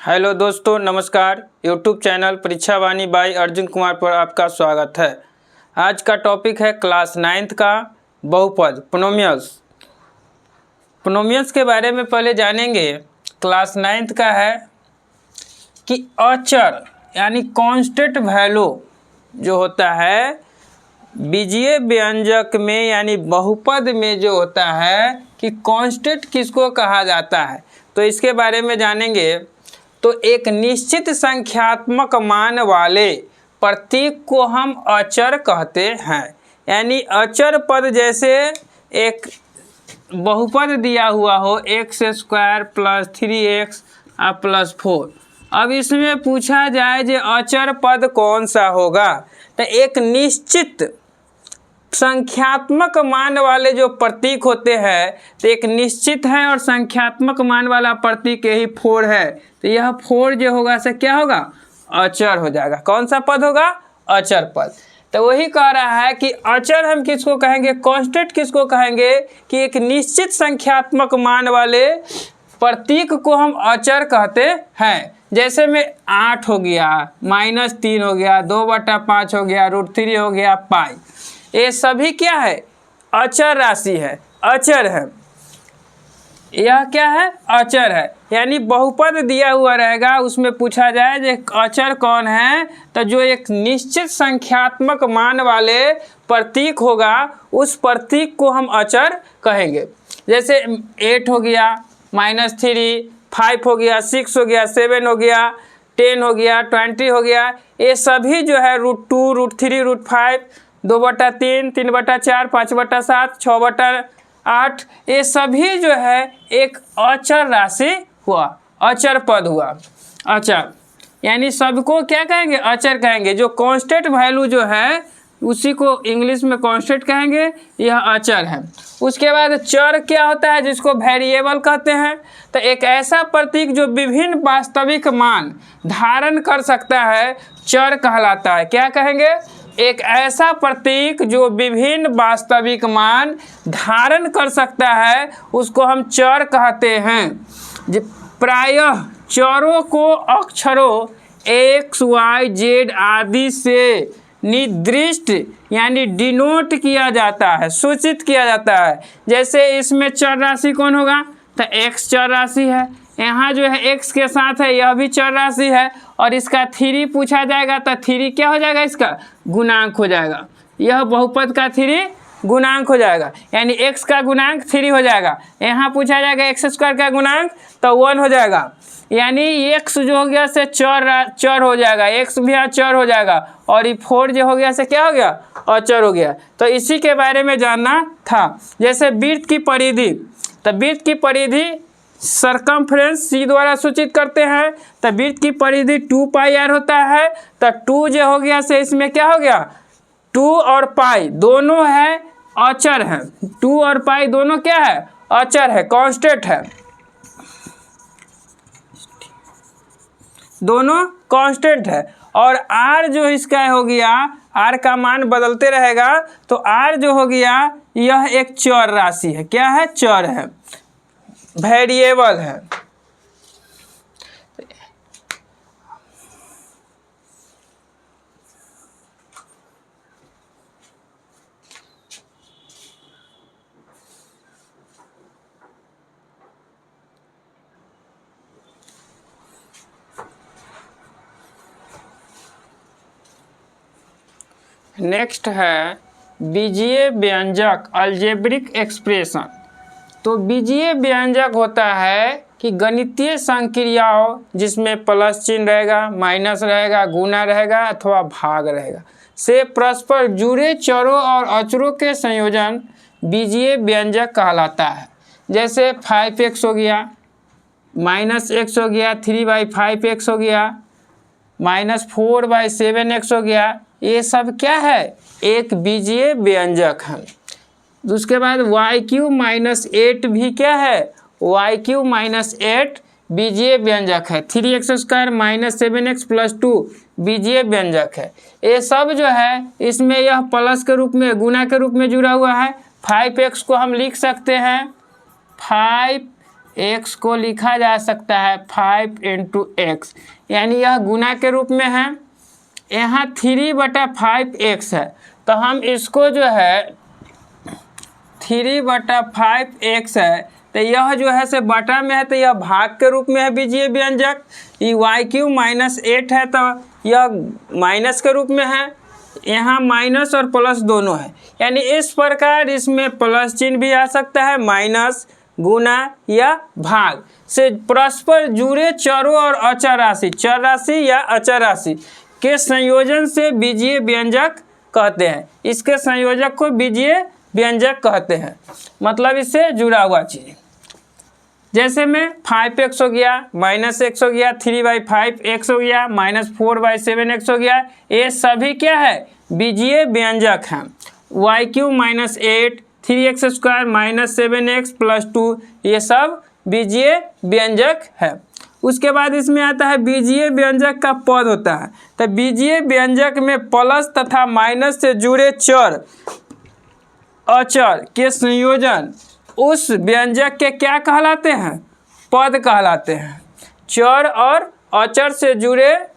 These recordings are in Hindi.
हेलो दोस्तों, नमस्कार। यूट्यूब चैनल परीक्षा वाणी बाई अर्जुन कुमार पर आपका स्वागत है। आज का टॉपिक है क्लास 9th का बहुपद पोनोमियस। पोनोमियस के बारे में पहले जानेंगे। क्लास 9th का है कि अचर यानी कांस्टेंट वैल्यू जो होता है बीजीय व्यंजक में यानी बहुपद में जो होता है कि कांस्टेंट किसको कहा जाता है, तो इसके बारे में जानेंगे। तो एक निश्चित संख्यात्मक मान वाले प्रतीक को हम अचर कहते हैं। यानी अचर पद जैसे एक बहुपद दिया हुआ हो x² + 3x + 4। अब इसमें पूछा जाए जो अचर पद कौन सा होगा, तो एक निश्चित संख्यात्मक मान वाले जो प्रतीक होते हैं, तो एक निश्चित है और संख्यात्मक मान वाला प्रतीक यही 4 है, तो यह 4 जो होगा से क्या होगा, अचर हो जाएगा। कौन सा पद होगा, अचर पद। तो वही कह रहा है कि अचर हम किसको कहेंगे, कांस्टेंट किसको कहेंगे कि एक निश्चित संख्यात्मक मान वाले प्रतीक को हम अचर कहते हैं। जैसे में 8 हो गया, -3 हो गया, 2/5 हो गया, √3 हो गया, पाई, ये सभी क्या है, अचर राशि है, अचर है। यह क्या है, अचर है। यानी बहुपद दिया हुआ रहेगा, उसमें पूछा जाए जो अचर कौन है, तो जो एक निश्चित संख्यात्मक मान वाले प्रतीक होगा उस प्रतीक को हम अचर कहेंगे। जैसे 8 हो गया, -3, 5 हो गया, 6 हो गया, 7 हो गया, 10 हो गया, 20 हो गया, ये सभी जो है √2, √3, √5, 2/3, 3/4, 5/7, 6/8, ये सभी जो है एक अचर राशि हुआ, अचर पद हुआ। अचर यानी सबको क्या कहेंगे, अचर कहेंगे। जो कांस्टेंट वैल्यू जो है उसी को इंग्लिश में कांस्टेंट कहेंगे, यह अचर है। उसके बाद चर क्या होता है, जिसको वेरिएबल कहते हैं। तो एक ऐसा प्रतीक जो विभिन्न वास्तविक मान धारण कर सकता है, चर कहलाता है। क्या कहेंगे, एक ऐसा प्रतीक जो विभिन्न वास्तविक मान धारण कर सकता है उसको हम चर कहते हैं। प्रायः चरों को अक्षरों x, y, z आदि से निर्दिष्ट यानी डिनोट किया जाता है, सूचित किया जाता है। जैसे इसमें चर राशि कौन होगा, तो x चर राशि है, यहाँ जो है x के साथ है, यह भी चर राशि है, और इसका 3 पूछा जाएगा तो 3 क्या हो जाएगा, इसका गुणांक हो जाएगा। यह बहुपद का 3 गुणांक हो जाएगा, यानी x का गुणांक 3 हो जाएगा। यहाँ पूछा जाएगा x² का गुणांक तो 1 हो जाएगा, यानी x जो हो गया से चर हो जाएगा, x भी यहाँ चर हो जाएगा, और ये 4 जो हो गया से क्या हो गया, अचर हो गया। तो इसी के बारे में जानना था। जैसे वृत्त की परिधि, तो वृत्त की परिधि सरकमफ्रेंस c द्वारा सूचित करते हैं। तो वृत्त की परिधि 2πr होता है। तो 2 जो हो गया से इसमें क्या हो गया, 2 और पाई दोनों है अचर है, 2 और पाई दोनों क्या है, अचर है, कांस्टेंट है, दोनों कांस्टेंट है। और r जो इसका हो गया, r का मान बदलते रहेगा, तो r जो हो गया यह एक चर राशि है। क्या है, चर है, वेरिएबल है। नेक्स्ट है बीजीय व्यंजक अलजेब्रिक एक्सप्रेशन। तो बीजीय व्यंजक होता है कि गणितीय संक्रियाओं जिसमें प्लस चिन्ह रहेगा, माइनस रहेगा, गुना रहेगा अथवा भाग रहेगा से परस्पर जुड़े चरों और अचरों के संयोजन बीजीय व्यंजक कहलाता है। जैसे 5x हो गया, -x हो गया, 3/5x हो गया, -4/7x हो गया, ये सब क्या है, एक बीजीय व्यंजक है। उसके बाद y³ - 8 भी क्या है, y³ - 8 बीजीय व्यंजक है। 3x² - 7x + 2 बीजीय व्यंजक है। ये सब जो है इसमें यह प्लस के रूप में, गुना के रूप में जुड़ा हुआ है। 5x को हम लिख सकते हैं 5 x को लिखा जा सकता है 5 इंटू एक्स, यानी यह गुना के रूप में है। यहाँ 3/5x है, तो हम इसको जो है 3/5x है, तो यह जो है से बटा में है, तो यह भाग के रूप में है बीजीय व्यंजक। ये y³ -8 है, तो यह माइनस के रूप में है। यहाँ माइनस और प्लस दोनों है, यानी इस प्रकार इसमें प्लस चिन्ह भी आ सकता है, माइनस, गुना या भाग से परस्पर जुड़े चरों और अचर राशि, चर राशि या अचर राशि के संयोजन से बीजीय व्यंजक कहते हैं। इसके संयोजक को बीजीय व्यंजक कहते हैं, मतलब इससे जुड़ा हुआ चीज। जैसे में 5x हो गया, -x हो गया, 3/5x हो गया, -4/7x हो गया, ये सभी क्या है? बीजीय व्यंजक हैं। y³ -8, 3x² -7x + 2, ये सब बीजीय व्यंजक है। उसके बाद इसमें आता है बीजीय व्यंजक का पद होता है। तो बीजीय व्यंजक में प्लस तथा माइनस से जुड़े चर अचर के संयोजन उस व्यंजक के क्या कहलाते हैं? पद कहलाते हैं। चर और अचर से जुड़े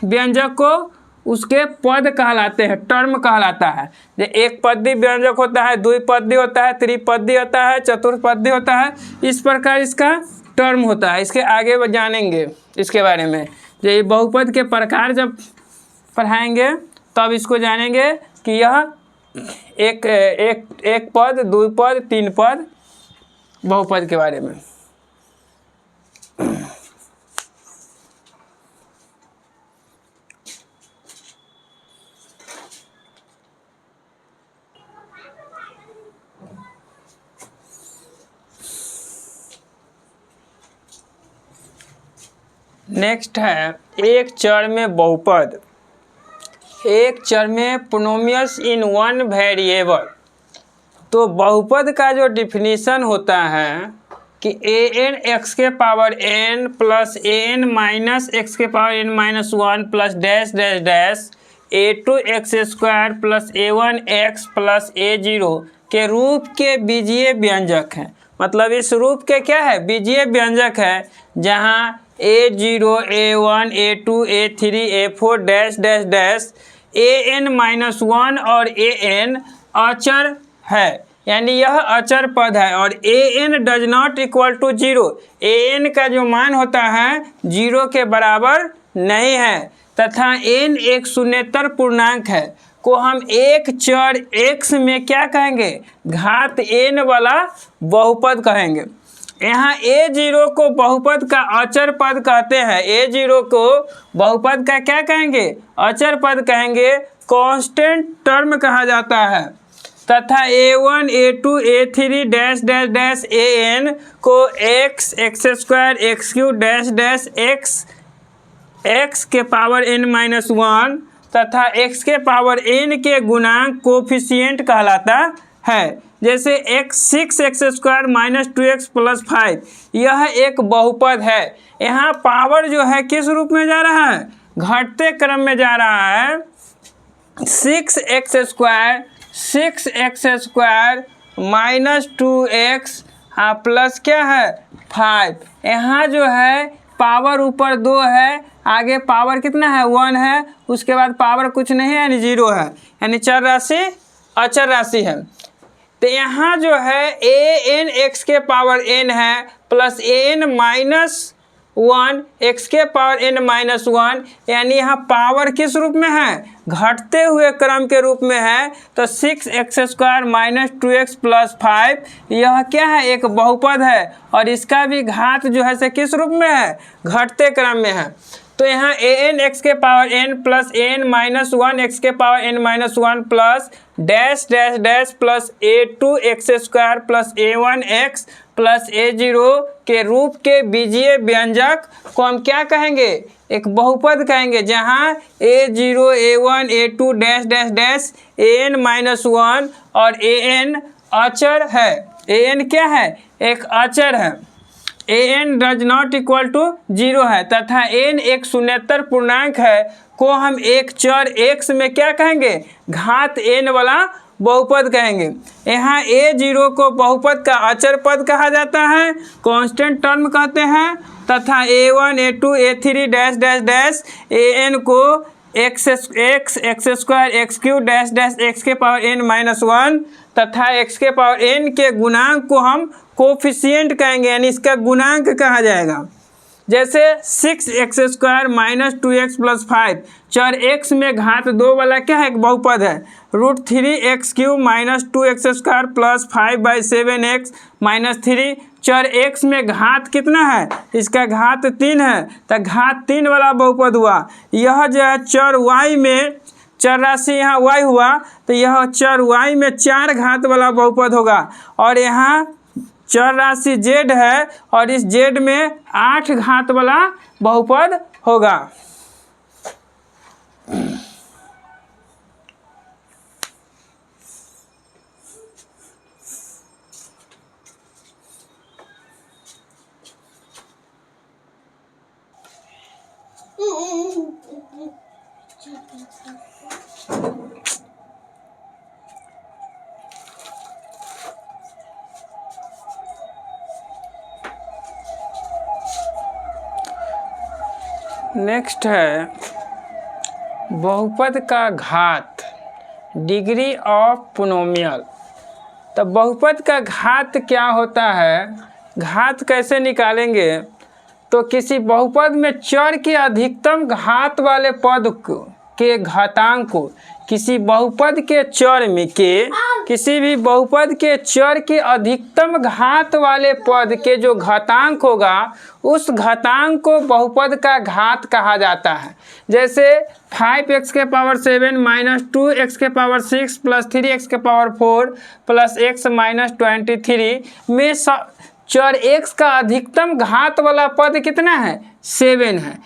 व्यंजक को उसके पद कहलाते हैं, टर्म कहलाता है। जो एक पदी व्यंजक होता है, द्विपदी होता है, त्रिपदी होता है, चतुर्पदी होता है, इस प्रकार इसका टर्म होता है। इसके आगे जानेंगे इसके बारे में। जो ये बहुपद के प्रकार जब पढ़ाएंगे तब इसको जानेंगे कि यह एक पद, द्विपद, तीन पद बहुपद के बारे में। नेक्स्ट है एक चर में बहुपद। एक चर में पोलिनोमियल्स इन वन वेरिएबल। तो बहुपद का जो डिफिनीशन होता है कि an x⁻n plus an - x⁻n-1 plus dash dash dash a2x² plus a1x plus a0 के रूप के बीजीय व्यंजक हैं। मतलब इस रूप के क्या है? बीजीय व्यंजक है, जहाँ a0, a1, a2, a3, a4 dash dash dash an-1 और an अचर है, यानी यह अचर पद है। और an does not equal to 0, an का जो मान होता है 0 के बराबर नहीं है, तथा n एक शून्येतर पूर्णांक है को हम एक चर x में क्या कहेंगे? घात n वाला बहुपद कहेंगे। यहाँ a0 को बहुपद का अचर पद कहते हैं। a0 को बहुपद का क्या कहेंगे? अचर पद कहेंगे, कांस्टेंट टर्म कहा जाता है। तथा a1, a2, a3 dash dash dash an को x, x² x³ dash dash x⁻n-1 तथा x⁻n के गुणांक कोफिशिएंट कहलाता है। जैसे x6x² - 2x + 5, यह एक बहुपद है। यहाँ पावर जो है किस रूप में जा रहा है? घटते क्रम में जा रहा है। 6x² - 2x प्लस क्या है? 5। यहाँ जो है पावर ऊपर 2 है, आगे पावर कितना है? 1 है, उसके बाद पावर कुछ नहीं है, यानी 0 है, यानी चर राशि अचर राशि है। तो यहाँ जो है an x⁻n है प्लस an-1 x⁻n-1, यानी यहाँ पावर किस रूप में है? घटते हुए क्रम के रूप में है। तो 6x² - 2x + 5 यह क्या है? एक बहुपद है, और इसका भी घात जो है से किस रूप में है? घटते क्रम में है। तो यहाँ an x⁻n plus an-1 x⁻n-1 plus dash dash dash plus a2x² plus a1x plus a0 के रूप के बीजीय व्यंजक को हम क्या कहेंगे? एक बहुपद कहेंगे, जहाँ a0, a1, a2 dash dash dash an-1 और an अचर है। an क्या है? एक अचर है। an does not equal to 0 है, तथा n एक शून्येतर पूर्णांक है को हम एक चर x में क्या कहेंगे? घात n वाला बहुपद कहेंगे। यहाँ A0 को बहुपद का अचर पद कहा जाता है, कांस्टेंट टर्म कहते हैं, तथा A1 A2 A3 dash dash dash AN को x square x Q dash dash x के पावर n माइनस 1 तथा x के पावर n के गुणांक को हम कोफिशिएंट कहेंगे, यानी इसका गुणांक कहा जाएगा। जैसे 6x square minus 2x plus 5, चर x में घात 2 वाला क्या है, एक बहुपद है। √3x cube minus 2x square plus 5/7x minus 3, चर x में घात कितना है, इसका घात 3 है, तो घात 3 वाला बहुपद हुआ। यह जो है चर y में, चर राशि यहाँ y हुआ, तो यह चर y में 4 घात वाला बहुपद होगा। और यहाँ चर राशि z है और इस z में 8 घात वाला बहुपद होगा। नेक्स्ट है बहुपद का घात, डिग्री ऑफ पोलिनोमियल। तो बहुपद का घात क्या होता है, घात कैसे निकालेंगे, तो किसी बहुपद में चर के अधिकतम घात वाले पद के घातांक को, किसी बहुपद के चर में किसी भी बहुपद के चर के अधिकतम घात वाले पद के जो घातांक होगा, उस घातांक को बहुपद का घात कहा जाता है। जैसे 5x के पावर 7 माइनस 2x के पावर 6 प्लस 3x के पावर 4 प्लस x माइनस 23 में चर x का अधिकतम घात वाला पद कितना है, 7 है,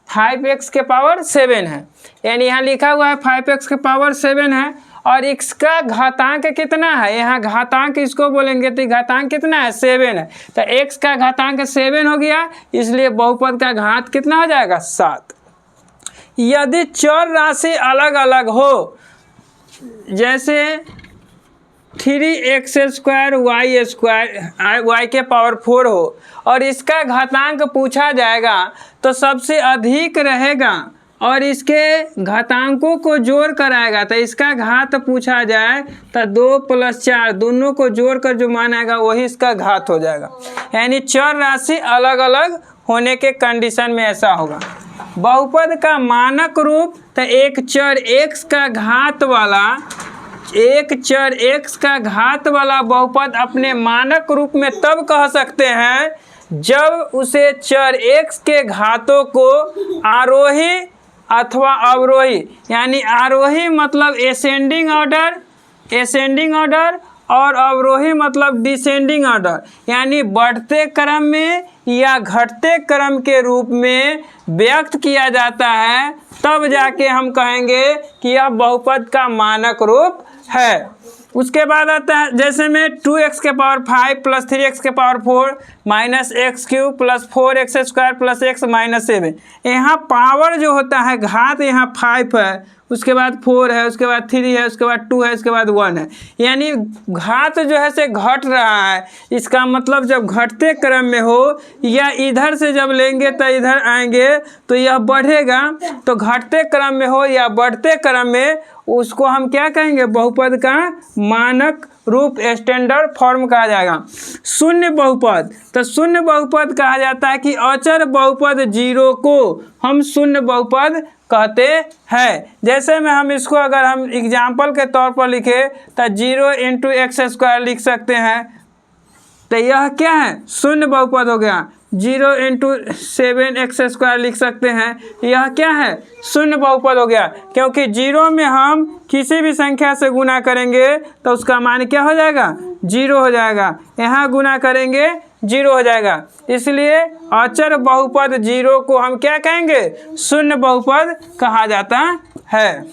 5x के पावर 7 है, यानी यहाँ लिखा हुआ है 5x के पावर 7 है, और x का घातांक कितना है, यहाँ घातांक इसको बोलेंगे तो घातांक कितना है, 7 है, तो x का घातांक 7 हो गया, इसलिए बहुपद का घात कितना हो जाएगा, 7। यदि चर राशि अलग अलग हो, जैसे 3x square y square y के पावर 4 हो और इसका घातांक पूछा जाएगा, तो सबसे अधिक रहेगा और इसके घातांकों को जोड़ कर आएगा, तो इसका घात पूछा जाए तो 2 + 4 दोनों को जोड़ कर जो मान आएगा वही इसका घात हो जाएगा। यानी चर राशि अलग अलग होने के कंडीशन में ऐसा होगा। बहुपद का मानक रूप, तो एक चर x का घात वाला बहुपद अपने मानक रूप में तब कह सकते हैं जब उसे चर x के घातों को आरोही अथवा अवरोही, यानी आरोही मतलब एसेंडिंग ऑर्डर और अवरोही मतलब डिसेंडिंग ऑर्डर, यानी बढ़ते क्रम में या घटते क्रम के रूप में व्यक्त किया जाता है, तब जाके हम कहेंगे कि यह बहुपद का मानक रूप है। उसके बाद आता है जैसे में 2x के पावर 5 प्लस 3x के power 4 minus x cube plus 4x square plus x minus 7। यहाँ पावर जो होता है घात, यहाँ 5 है, उसके बाद 4 है, उसके बाद 3 है, उसके बाद 2 है, उसके बाद 1 है, यानी घात जो है से घट रहा है। इसका मतलब जब घटते क्रम में हो या इधर से जब लेंगे तो इधर आएंगे तो यह बढ़ेगा, तो घटते क्रम में हो या बढ़ते क्रम में उसको हम क्या कहेंगे, बहुपद का मानक रूप स्टैंडर्ड फॉर्म कहा जाएगा। शून्य बहुपद, तो शून्य बहुपद कहा जाता है कि अचर बहुपद 0 को हम शून्य बहुपद कहते हैं। जैसे में हम इसको अगर हम एग्जाम्पल के तौर पर लिखे तो 0 × x² लिख सकते हैं, तो यह क्या है, शून्य बहुपद हो गया। 0 × 7x² लिख सकते हैं, यह क्या है, शून्य बहुपद हो गया, क्योंकि 0 में हम किसी भी संख्या से गुना करेंगे तो उसका मान क्या हो जाएगा, 0 हो जाएगा। यहाँ गुना करेंगे 0 हो जाएगा, इसलिए अचर बहुपद 0 को हम क्या कहेंगे, शून्य बहुपद कहा जाता है।